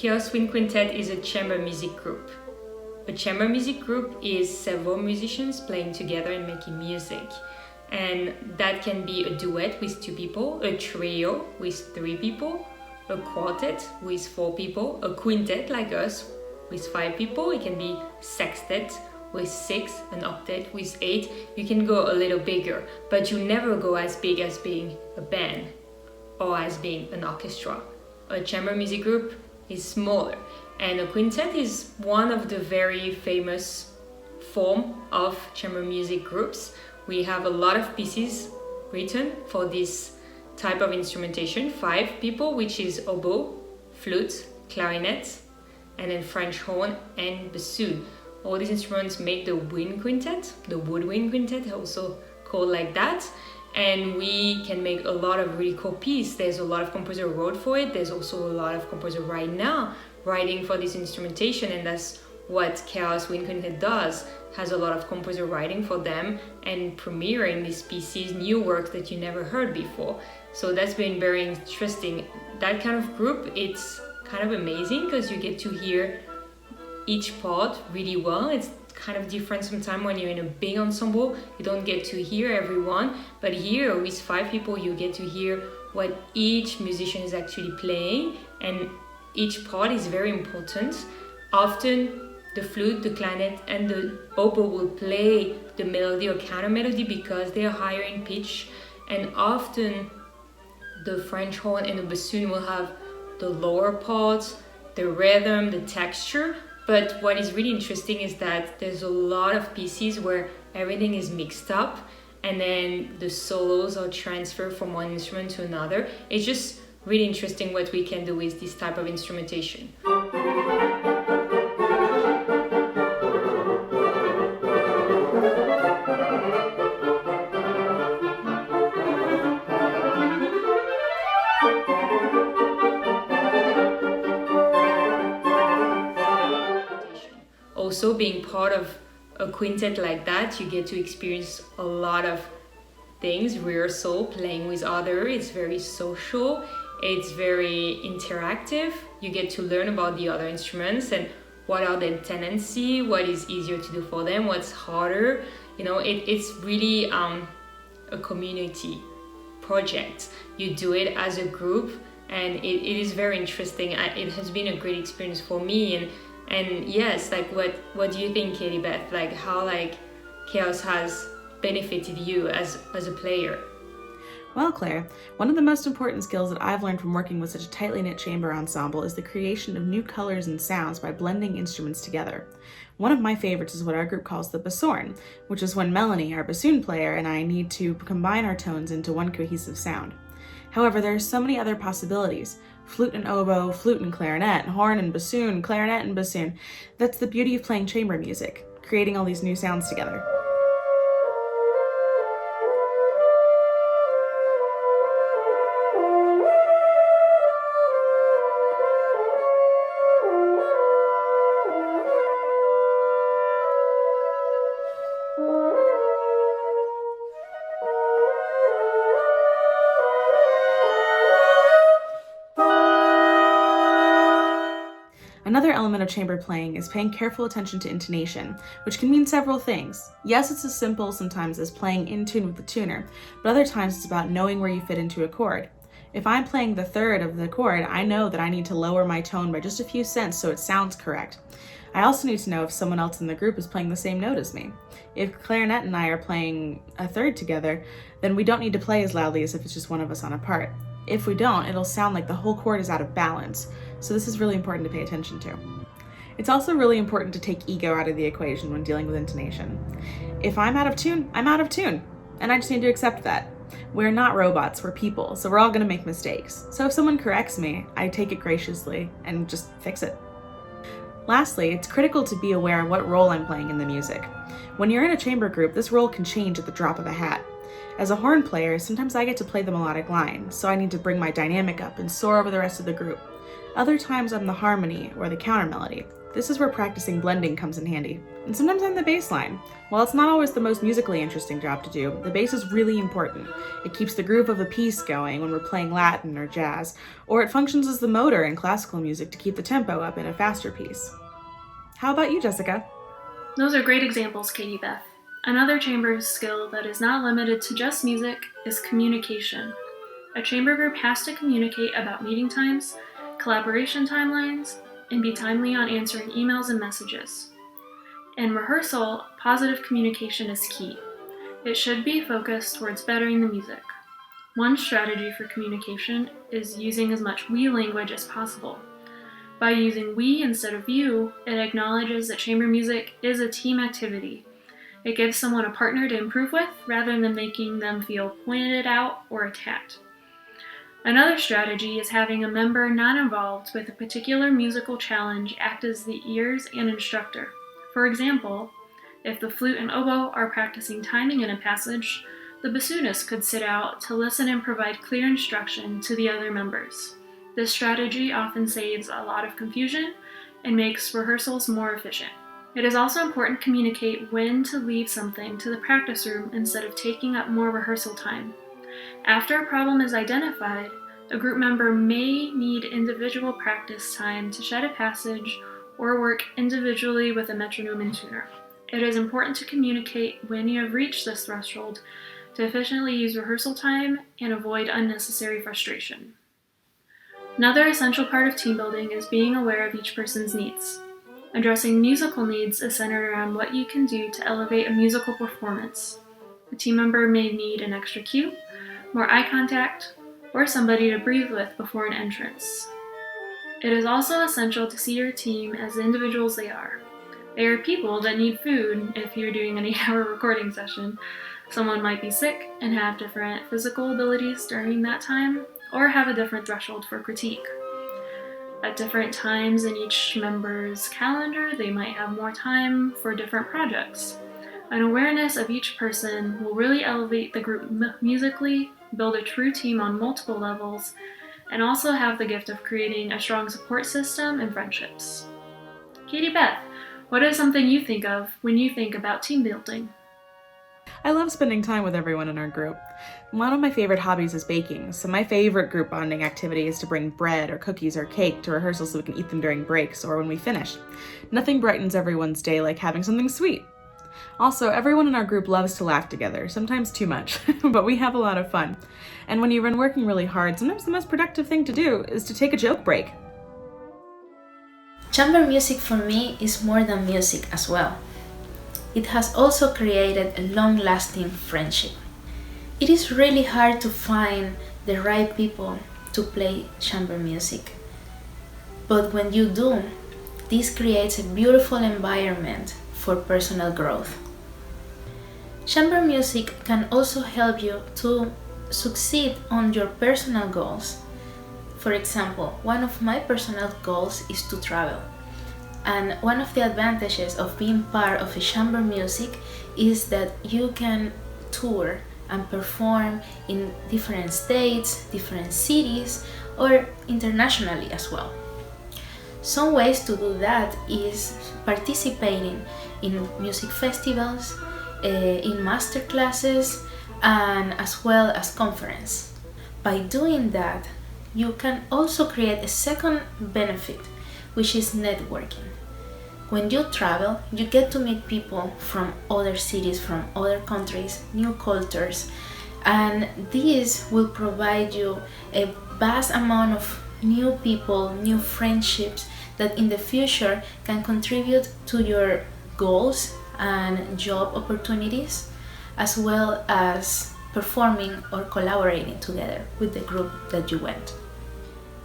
KHAOS Wind Quintet is a chamber music group. A chamber music group is several musicians playing together and making music. And that can be a duet with 2 people, a trio with 3 people, a quartet with 4 people, a quintet like us with 5 people. It can be sextet with 6, an octet with 8. You can go a little bigger, but you never go as big as being a band or as being an orchestra. A chamber music group is smaller, and a quintet is one of the very famous form of chamber music groups. We have a lot of pieces written for this type of instrumentation. 5 people, which is oboe, flute, clarinet, and then French horn and bassoon. All these instruments make the wind quintet, the woodwind quintet, also called like that. And we can make a lot of really cool pieces. There's a lot of composer wrote for it. There's also a lot of composer right now writing for this instrumentation, and that's what KHAOS Wind Quintet does. Has a lot of composer writing for them and premiering these pieces, new works that you never heard before. So that's been very interesting. That kind of group, it's kind of amazing because you get to hear each part really well. It's kind of different sometimes when you're in a big ensemble. You don't get to hear everyone, but here with 5 people you get to hear what each musician is actually playing, and each part is very important. Often the flute, the clarinet, and the oboe will play the melody or counter melody because they are higher in pitch, and often the French horn and the bassoon will have the lower parts, the rhythm, the texture. But what is really interesting is that there's a lot of pieces where everything is mixed up and then the solos are transferred from one instrument to another. It's just really interesting what we can do with this type of instrumentation. Also, being part of a quintet like that, you get to experience a lot of things, rehearsal, playing with others. It's very social, it's very interactive. You get to learn about the other instruments and what are their tendency, what is easier to do for them, what's harder. You know, it's really a community project. You do it as a group, and it is very interesting. It has been a great experience for me. And yes, like what do you think, Katie Beth? Like how like KHAOS has benefited you as a player? Well, Claire, one of the most important skills that I've learned from working with such a tightly knit chamber ensemble is the creation of new colors and sounds by blending instruments together. One of my favorites is what our group calls the bassoon, which is when Melanie, our bassoon player, and I need to combine our tones into one cohesive sound. However, there are so many other possibilities. Flute and oboe, flute and clarinet, horn and bassoon, clarinet and bassoon. That's the beauty of playing chamber music, creating all these new sounds together. Another element of chamber playing is paying careful attention to intonation, which can mean several things. Yes, it's as simple sometimes as playing in tune with the tuner, but other times it's about knowing where you fit into a chord. If I'm playing the third of the chord, I know that I need to lower my tone by just a few cents so it sounds correct. I also need to know if someone else in the group is playing the same note as me. If clarinet and I are playing a third together, then we don't need to play as loudly as if it's just one of us on a part. If we don't, it'll sound like the whole chord is out of balance. So this is really important to pay attention to. It's also really important to take ego out of the equation when dealing with intonation. If I'm out of tune, I'm out of tune, and I just need to accept that. We're not robots, we're people, so we're all gonna make mistakes. So if someone corrects me, I take it graciously and just fix it. Lastly, it's critical to be aware of what role I'm playing in the music. When you're in a chamber group, this role can change at the drop of a hat. As a horn player, sometimes I get to play the melodic line, so I need to bring my dynamic up and soar over the rest of the group. Other times I'm the harmony or the counter melody. This is where practicing blending comes in handy. And sometimes I'm the bass line. While it's not always the most musically interesting job to do, the bass is really important. It keeps the groove of a piece going when we're playing Latin or jazz, or it functions as the motor in classical music to keep the tempo up in a faster piece. How about you, Jessica? Those are great examples, Katie Beth. Another chamber skill that is not limited to just music is communication. A chamber group has to communicate about meeting times, collaboration timelines, and be timely on answering emails and messages. In rehearsal, positive communication is key. It should be focused towards bettering the music. One strategy for communication is using as much we language as possible. By using we instead of you, it acknowledges that chamber music is a team activity. It gives someone a partner to improve with rather than making them feel pointed out or attacked. Another strategy is having a member not involved with a particular musical challenge act as the ears and instructor. For example, if the flute and oboe are practicing timing in a passage, the bassoonist could sit out to listen and provide clear instruction to the other members. This strategy often saves a lot of confusion and makes rehearsals more efficient. It is also important to communicate when to leave something to the practice room instead of taking up more rehearsal time. After a problem is identified, a group member may need individual practice time to shed a passage or work individually with a metronome and tuner. It is important to communicate when you have reached this threshold to efficiently use rehearsal time and avoid unnecessary frustration. Another essential part of team building is being aware of each person's needs. Addressing musical needs is centered around what you can do to elevate a musical performance. A team member may need an extra cue, more eye contact, or somebody to breathe with before an entrance. It is also essential to see your team as the individuals they are. They are people that need food if you're doing an 8-hour recording session. Someone might be sick and have different physical abilities during that time, or have a different threshold for critique. At different times in each member's calendar, they might have more time for different projects. An awareness of each person will really elevate the group musically, build a true team on multiple levels, and also have the gift of creating a strong support system and friendships. Katie Beth, what is something you think of when you think about team building? I love spending time with everyone in our group. One of my favorite hobbies is baking, so my favorite group bonding activity is to bring bread or cookies or cake to rehearsal so we can eat them during breaks or when we finish. Nothing brightens everyone's day like having something sweet. Also, everyone in our group loves to laugh together, sometimes too much, but we have a lot of fun. And when you've been working really hard, sometimes the most productive thing to do is to take a joke break. Chamber music for me is more than music as well. It has also created a long-lasting friendship. It is really hard to find the right people to play chamber music. But when you do, this creates a beautiful environment for personal growth. Chamber music can also help you to succeed on your personal goals. For example, one of my personal goals is to travel. And one of the advantages of being part of a chamber music is that you can tour and perform in different states, different cities, or internationally as well. Some ways to do that is participating in music festivals, in master classes, and as well as conference. By doing that, you can also create a second benefit, which is networking. When you travel, you get to meet people from other cities, from other countries, new cultures, and this will provide you a vast amount of new people, new friendships that in the future can contribute to your goals and job opportunities, as well as performing or collaborating together with the group that you went.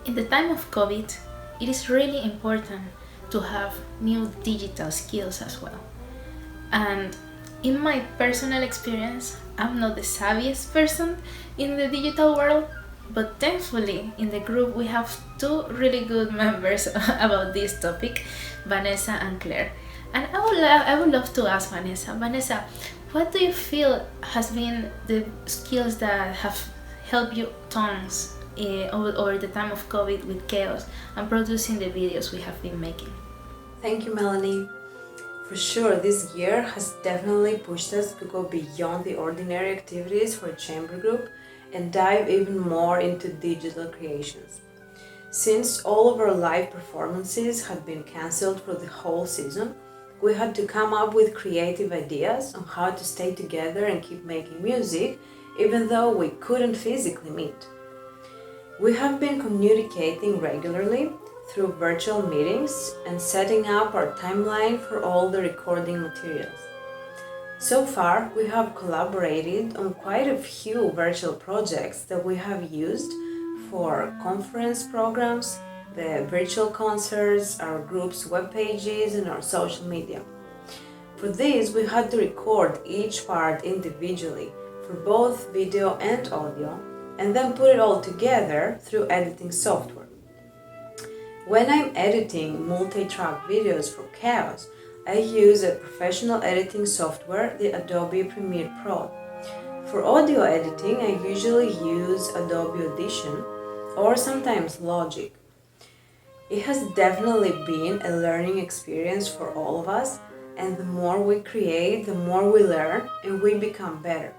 In the time of COVID, it is really important to have new digital skills as well. And in my personal experience, I'm not the savviest person in the digital world, but thankfully in the group we have two really good members about this topic, Vanessa and Claire. And I would love to ask Vanessa. Vanessa, what do you feel has been the skills that have helped you tons over the time of COVID with KHAOS and producing the videos we have been making. Thank you, Melanie. For sure, this year has definitely pushed us to go beyond the ordinary activities for a chamber group and dive even more into digital creations. Since all of our live performances had been cancelled for the whole season, we had to come up with creative ideas on how to stay together and keep making music, even though we couldn't physically meet. We have been communicating regularly through virtual meetings and setting up our timeline for all the recording materials. So far, we have collaborated on quite a few virtual projects that we have used for conference programs, the virtual concerts, our group's web pages, and our social media. For this, we had to record each part individually for both video and audio, and then put it all together through editing software. When I'm editing multi-track videos for KHAOS, I use a professional editing software, the Adobe Premiere Pro. For audio editing, I usually use Adobe Audition or sometimes Logic. It has definitely been a learning experience for all of us, and the more we create, the more we learn and we become better.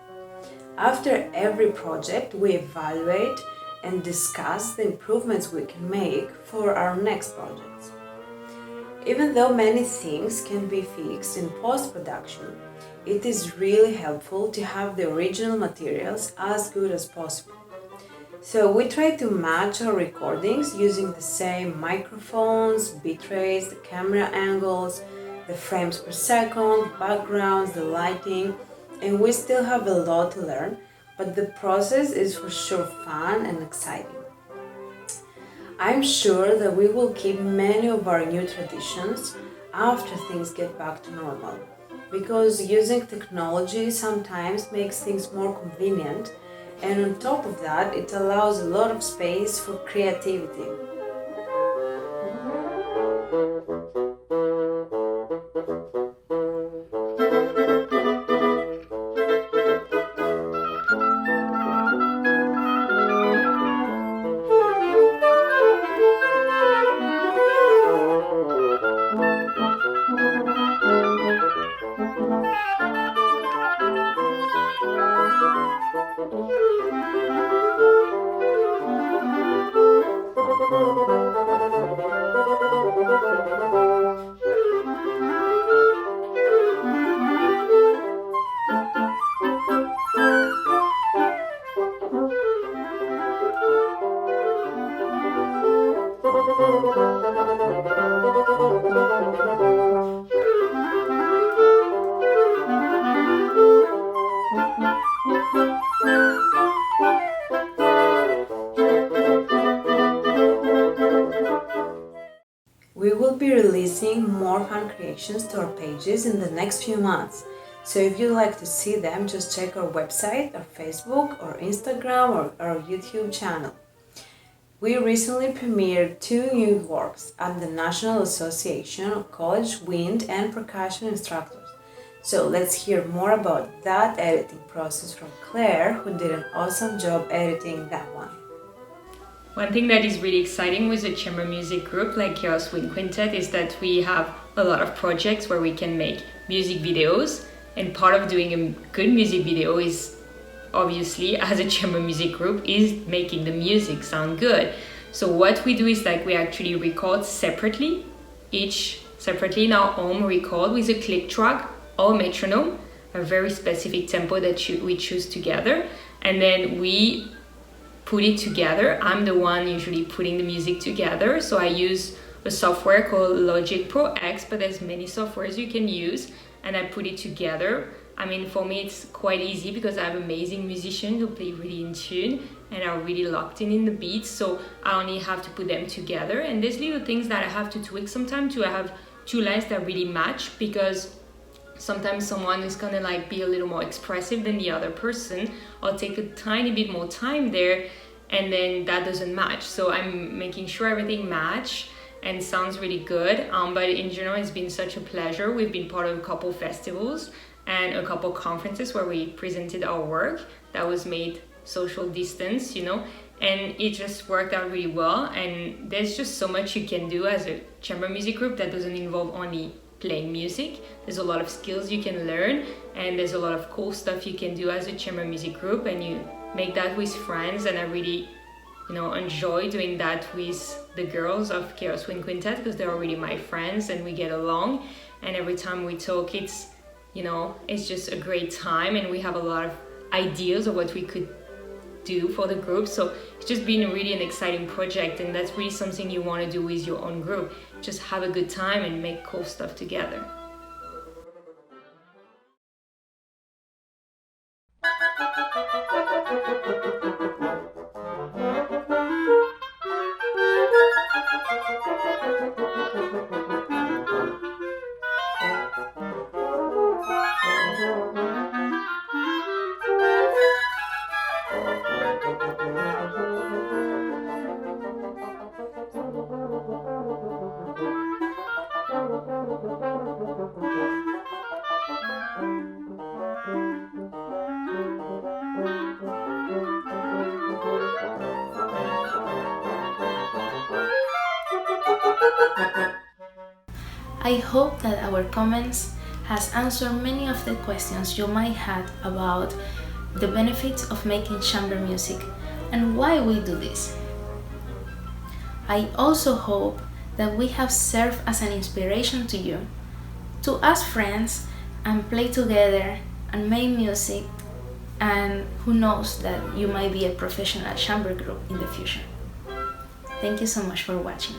After every project, we evaluate and discuss the improvements we can make for our next projects. Even though many things can be fixed in post-production, it is really helpful to have the original materials as good as possible. So we try to match our recordings using the same microphones, bitrates, the camera angles, the frames per second, backgrounds, the lighting, and we still have a lot to learn, but the process is for sure fun and exciting. I'm sure that we will keep many of our new traditions after things get back to normal, because using technology sometimes makes things more convenient, and on top of that, it allows a lot of space for creativity. We will be releasing more fun creations to our pages in the next few months. So if you'd like to see them, just check our website, our Facebook, or Instagram, or our YouTube channel. We recently premiered 2 new works at the National Association of College Wind and Percussion Instructors. So let's hear more about that editing process from Claire, who did an awesome job editing that one. One thing that is really exciting with a chamber music group like KHAOS with Quintet is that we have a lot of projects where we can make music videos, and part of doing a good music video is obviously, as a chamber music group, is making the music sound good. So what we do is like we actually record separately, each separately in our home, record with a click track or metronome, a very specific tempo that we choose together, and then we put it together. I'm the one usually putting the music together, so I use a software called Logic Pro X, but there's many softwares you can use, and I put it together. I mean, for me it's quite easy because I have amazing musicians who play really in tune and are really locked in the beats, so I only have to put them together. And there's little things that I have to tweak sometimes to have 2 lines that really match, because sometimes someone is gonna like be a little more expressive than the other person or take a tiny bit more time there, and then that doesn't match. So I'm making sure everything match and sounds really good. But in general, it's been such a pleasure. We've been part of a couple festivals and a couple conferences where we presented our work that was made social distance, and it just worked out really well. And there's just so much you can do as a chamber music group that doesn't involve only playing music. There's a lot of skills you can learn, and there's a lot of cool stuff you can do as a chamber music group, and you make that with friends. And I really enjoy doing that with the girls of KHAOS Quintet, because they're already my friends and we get along, and every time we talk it's just a great time, and we have a lot of ideas of what we could do for the group. So it's just been really an exciting project, and that's really something you want to do with your own group. Just have a good time and make cool stuff together. I hope that our comments has answered many of the questions you might have about the benefits of making chamber music and why we do this. I also hope that we have served as an inspiration to you, to ask friends and play together and make music, and who knows that you might be a professional chamber group in the future. Thank you so much for watching.